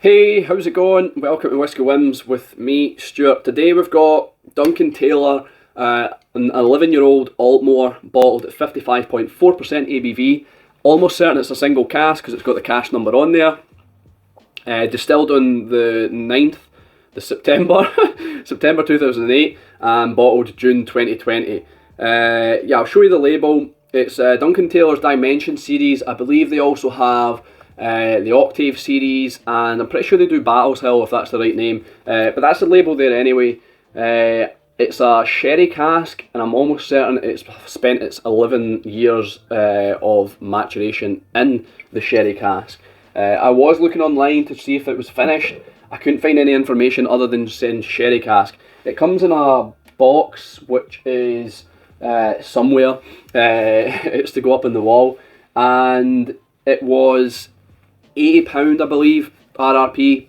Hey, how's it going? Welcome to Whisky Whims with me, Stuart. Today we've got Duncan Taylor, an 11-year-old Aultmore, bottled at 55.4% ABV. Almost certain it's a single cask because it's got the cask number on there. Distilled on the 9th of September, September 2008, and bottled June 2020. I'll show you the label. It's Duncan Taylor's Dimension series. I believe they also have the Octave series, and I'm pretty sure they do Battles Hill, if that's the right name. But that's the label there anyway. It's a sherry cask, and I'm almost certain it's spent its 11 years of maturation in the sherry cask. I was looking online to see if it was finished. I couldn't find any information other than saying sherry cask. It comes in a box which is somewhere. It's to go up on the wall, and it was £80, I believe, RRP.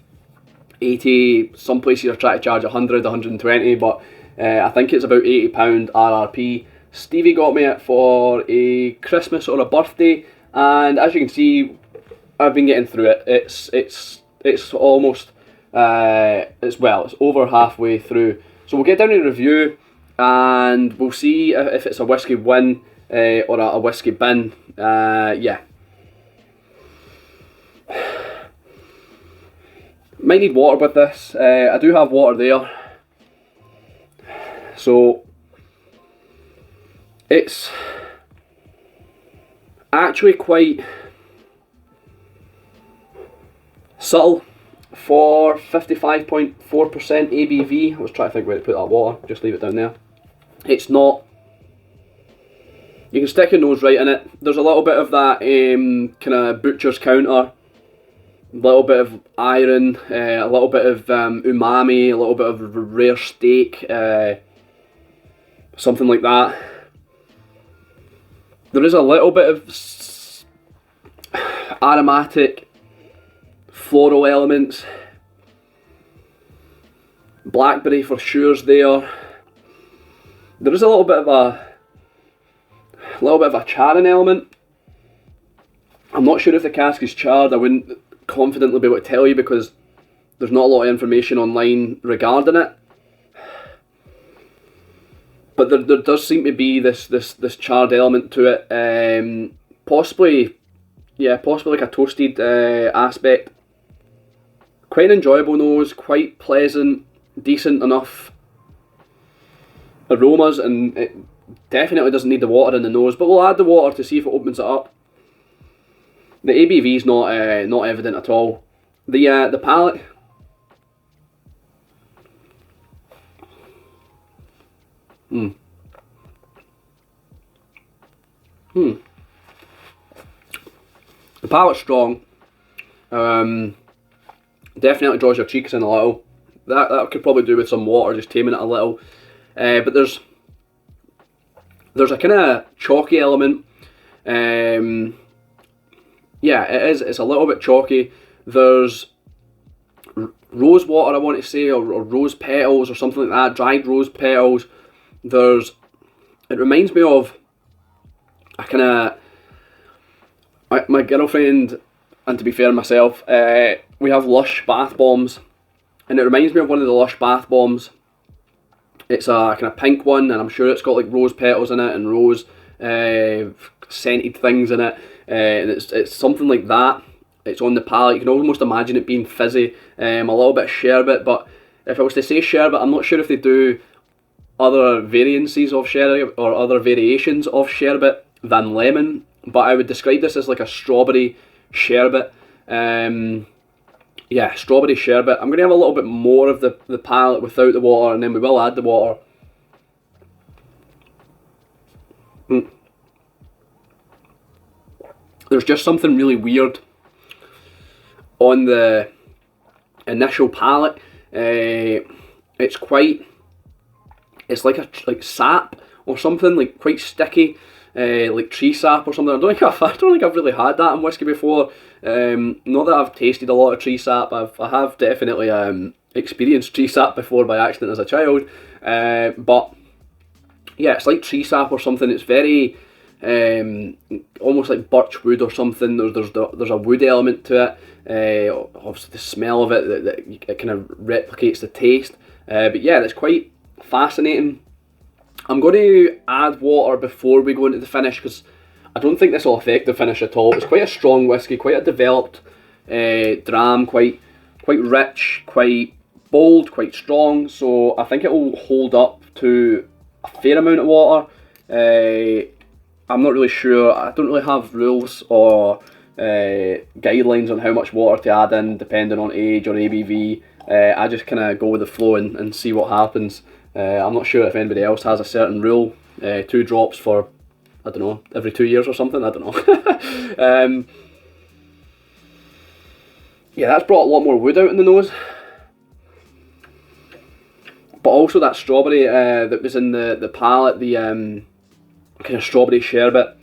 80, some places are trying to charge 100, 120, but I think it's about £80 RRP. Stevie got me it for a Christmas or a birthday, and as you can see, I've been getting through it. It's almost it's over halfway through. So we'll get down to the review, and we'll see if it's a Whisky Win or a Whisky Bin. Might need water with this. I do have water there. So it's actually quite subtle for 55.4% ABV. I was trying to think where to put that water. Just leave it down there. It's not. You can stick your nose right in it. There's a little bit of that kind of butcher's counter. A little bit of iron, a little bit of umami, a little bit of rare steak, something like that. There is a little bit of aromatic, floral elements. Blackberry for sure's there. There is a little bit of a charring element. I'm not sure if the cask is charred. I wouldn't confidently be able to tell you because there's not a lot of information online regarding it, but there does seem to be this charred element to it. Possibly like a toasted aspect. Quite an enjoyable nose, quite pleasant, decent enough aromas, and it definitely doesn't need the water in the nose, but we'll add the water to see if it opens it up. The ABV is not evident at all. The palate. The palate's strong. Definitely draws your cheeks in a little. That could probably do with some water, just taming it a little. But there's a kind of chalky element. Yeah, it is. It's a little bit chalky. There's rose water, I want to say, or rose petals or something like that. Dried rose petals. It reminds me of a kind of my girlfriend, and to be fair myself, we have Lush bath bombs, and it reminds me of one of the Lush bath bombs. It's a kind of pink one, and I'm sure it's got like rose petals in it and rose scented things in it. And it's something like that. It's on the palate. You can almost imagine it being fizzy, a little bit of sherbet. But if I was to say sherbet, I'm not sure if they do other variances of sherbet or other variations of sherbet than lemon. But I would describe this as like a strawberry sherbet. Strawberry sherbet. I'm going to have a little bit more of the palate without the water, and then we will add the water. There's just something really weird on the initial palate. It's like sap or something, like quite sticky, like tree sap or something. I don't think I've really had that in whiskey before. Not that I've tasted a lot of tree sap. I have definitely experienced tree sap before by accident as a child. But yeah, it's like tree sap or something. It's very almost like birch wood or something. There's a wood element to it. Obviously the smell of it, it kind of replicates the taste. But yeah, that's quite fascinating. I'm going to add water before we go into the finish, because I don't think this will affect the finish at all. It's quite a strong whiskey, quite a developed dram, quite rich, quite bold, quite strong. So I think it will hold up to a fair amount of water. I'm not really sure. I don't really have rules or guidelines on how much water to add in depending on age or ABV. I just kind of go with the flow and see what happens. I'm not sure if anybody else has a certain rule. 2 drops for, I don't know, every 2 years or something. I don't know. Yeah, that's brought a lot more wood out in the nose. But also that strawberry that was in the palate, the kind of strawberry sherbet.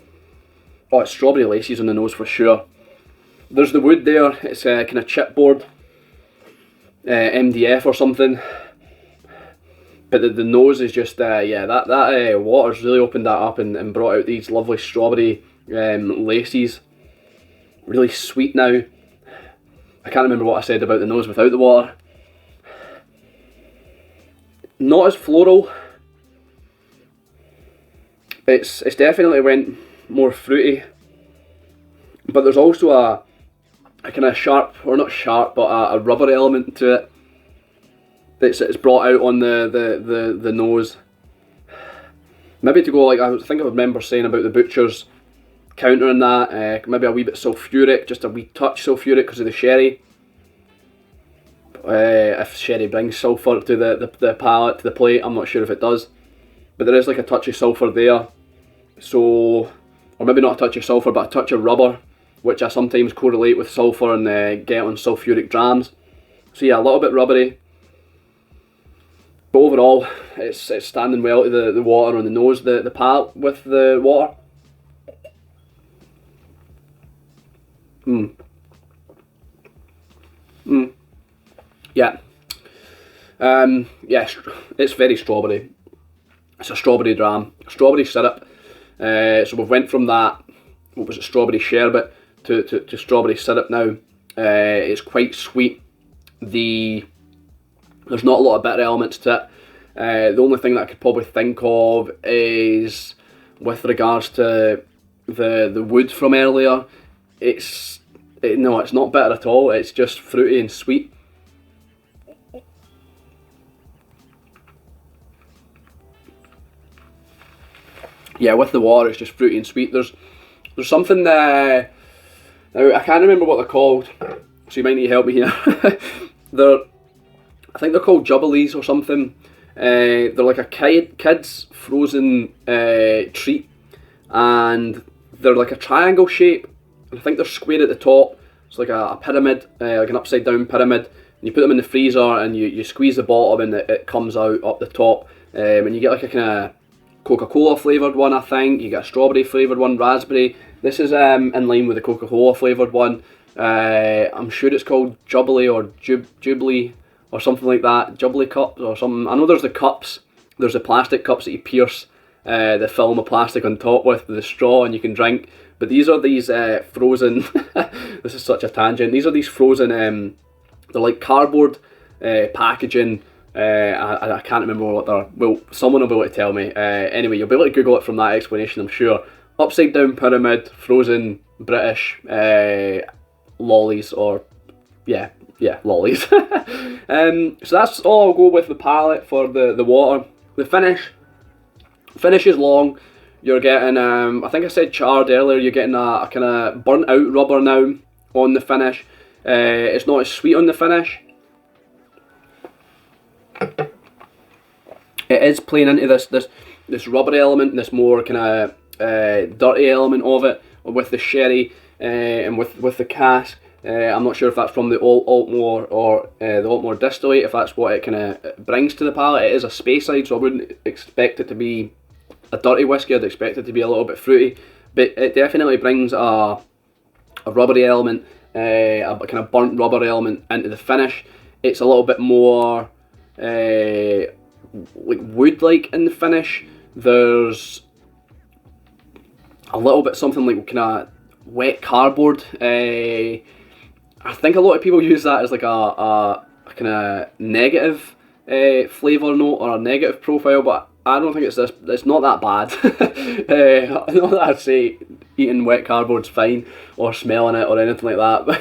Oh, it's strawberry laces on the nose for sure. There's the wood there. It's kind of chipboard, MDF or something. But the nose is just, yeah, that water's really opened that up and brought out these lovely strawberry laces. Really sweet now. I can't remember what I said about the nose without the water. Not as floral. It's definitely went more fruity. But there's also a kind of sharp, or not sharp, but a rubber element to it. It's brought out on the nose. Maybe to go like, I think I remember saying about the butcher's countering that, maybe a wee bit sulphuric, just a wee touch sulphuric because of the sherry. If sherry brings sulphur to the palate, to the plate, I'm not sure if it does. But there is like a touch of sulphur there. So, or maybe not a touch of sulphur, but a touch of rubber, which I sometimes correlate with sulphur and get on sulphuric drams. So yeah, a little bit rubbery. But overall, it's standing well to the water on the nose, the palate with the water. Yeah. Yeah, it's very strawberry. It's a strawberry dram, strawberry syrup. So we've went from that, what was it, strawberry sherbet to strawberry syrup now. It's quite sweet. There's not a lot of bitter elements to it. The only thing that I could probably think of is with regards to the wood from earlier. No, it's not bitter at all. It's just fruity and sweet. Yeah, with the water, it's just fruity and sweet. There's something there. Now I can't remember what they're called, so you might need to help me here. I think they're called Jubblies or something. They're like a kid's frozen treat, and they're like a triangle shape. I think they're square at the top. It's like a pyramid, like an upside down pyramid. And you put them in the freezer and you squeeze the bottom and it comes out up the top. And you get like a kind of Coca-Cola flavoured one, I think. You get a strawberry flavoured one, raspberry. This is in line with the Coca-Cola flavoured one. I'm sure it's called Jubilee or Jubilee or something like that. Jubilee cups or something. I know there's the cups. There's the plastic cups that you pierce the film of plastic on top with the straw and you can drink. But these are these frozen, this is such a tangent, these are these frozen, they're like cardboard packaging. I can't remember what they're, well, someone will be able to tell me. Anyway, you'll be able to Google it from that explanation, I'm sure. Upside down pyramid, frozen British lollies, or yeah, lollies. So that's all I'll go with the palate for the water. The finish is long. You're getting, I think I said charred earlier, you're getting a kind of burnt out rubber now on the finish. It's not as sweet on the finish. It is playing into this rubbery element, this more kind of dirty element of it, with the sherry and with the cask. I'm not sure if that's from the Aultmore or the Aultmore distillate, if that's what it kind of brings to the palate. It is a Speyside, so I wouldn't expect it to be a dirty whiskey. I'd expect it to be a little bit fruity, but it definitely brings a rubbery element, a kind of burnt rubber element into the finish. It's a little bit more like wood-like in the finish. There's a little bit something like kind of wet cardboard. I think a lot of people use that as like a kind of negative flavour note or a negative profile, but I don't think it's this. It's not that bad. Not that I'd say eating wet cardboard's fine or smelling it or anything like that. But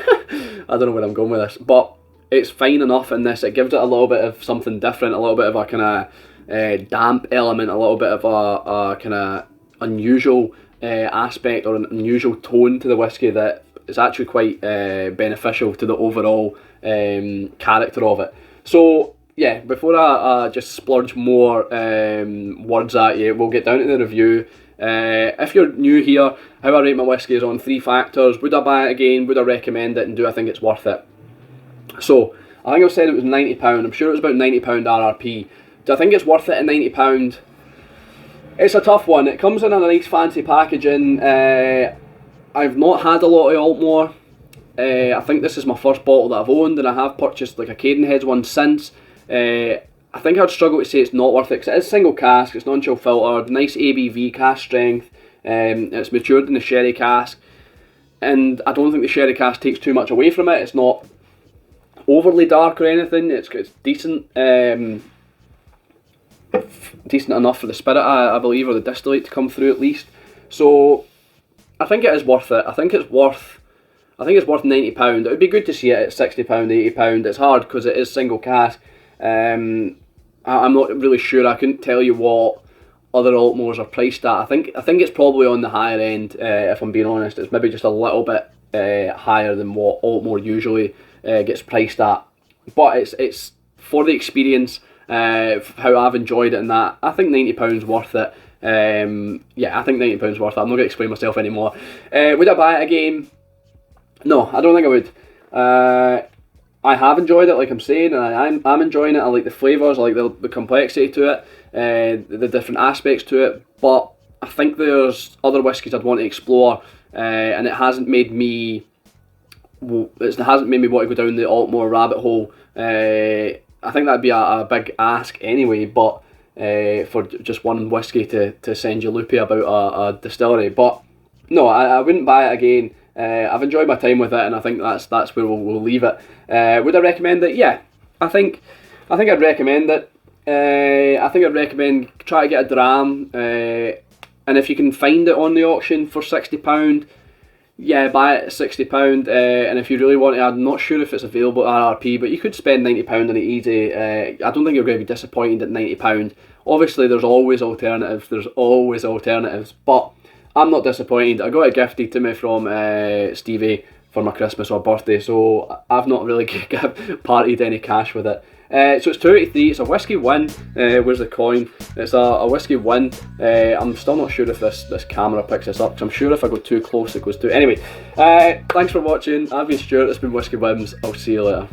I don't know where I'm going with this, but it's fine enough in this. It gives it a little bit of something different, a little bit of a kind of damp element, a little bit of a kind of unusual aspect or an unusual tone to the whiskey that is actually quite beneficial to the overall character of it. So yeah, before I just splurge more words at you, we'll get down to the review. If you're new here, how I rate my whiskey is on 3 factors. Would I buy it again? Would I recommend it? And do I think it's worth it? So, I think I've said it was £90. I'm sure it was about £90 RRP. Do I think it's worth it at £90? It's a tough one. It comes in a nice fancy packaging. I've not had a lot of Aultmore. I think this is my first bottle that I've owned, and I have purchased like a Cadenheads one since. I think I'd struggle to say it's not worth it because it is single cask, it's non-chill filtered, nice ABV cask strength, it's matured in the sherry cask, and I don't think the sherry cask takes too much away from it. It's not overly dark or anything. It's decent, decent enough for the spirit, I believe, or the distillate to come through at least. So I think it is worth it. I think it's worth £90. It would be good to see it at £60, £80. It's hard because it is single cask. I'm not really sure. I couldn't tell you what other Aultmores are priced at. I think it's probably on the higher end. If I'm being honest, it's maybe just a little bit higher than what Aultmore usually gets priced at. But it's for the experience, how I've enjoyed it, and that I think £90 worth it. Yeah, I think £90 worth it. I'm not going to explain myself anymore. Would I buy it again? No, I don't think I would. I have enjoyed it, like I'm saying, and I'm enjoying it. I like the flavours, I like the complexity to it, the different aspects to it, but I think there's other whiskies I'd want to explore, and it hasn't made me want to go down the Aultmore rabbit hole. I think that'd be a big ask anyway, but for just one whiskey to send you loopy about a distillery. But no, I wouldn't buy it again. I've enjoyed my time with it, and I think that's where we'll leave it. Would I recommend it? Yeah, I think I'd recommend it. I think I'd recommend try to get a dram, and if you can find it on the auction for £60, yeah, buy it at £60. And if you really want it, I'm not sure if it's available at RRP, but you could spend £90 on it easy. I don't think you're going to be disappointed at £90. Obviously, there's always alternatives. But I'm not disappointed. I got it gifted to me from Stevie for my Christmas or birthday, so I've not really partied any cash with it. So it's 283. It's a Whisky Win. Where's the coin? It's a Whisky Win. I'm still not sure if this camera picks this up, because I'm sure if I go too close it goes too. Anyway, thanks for watching. I've been Stuart. It's been Whisky Whims. I'll see you later.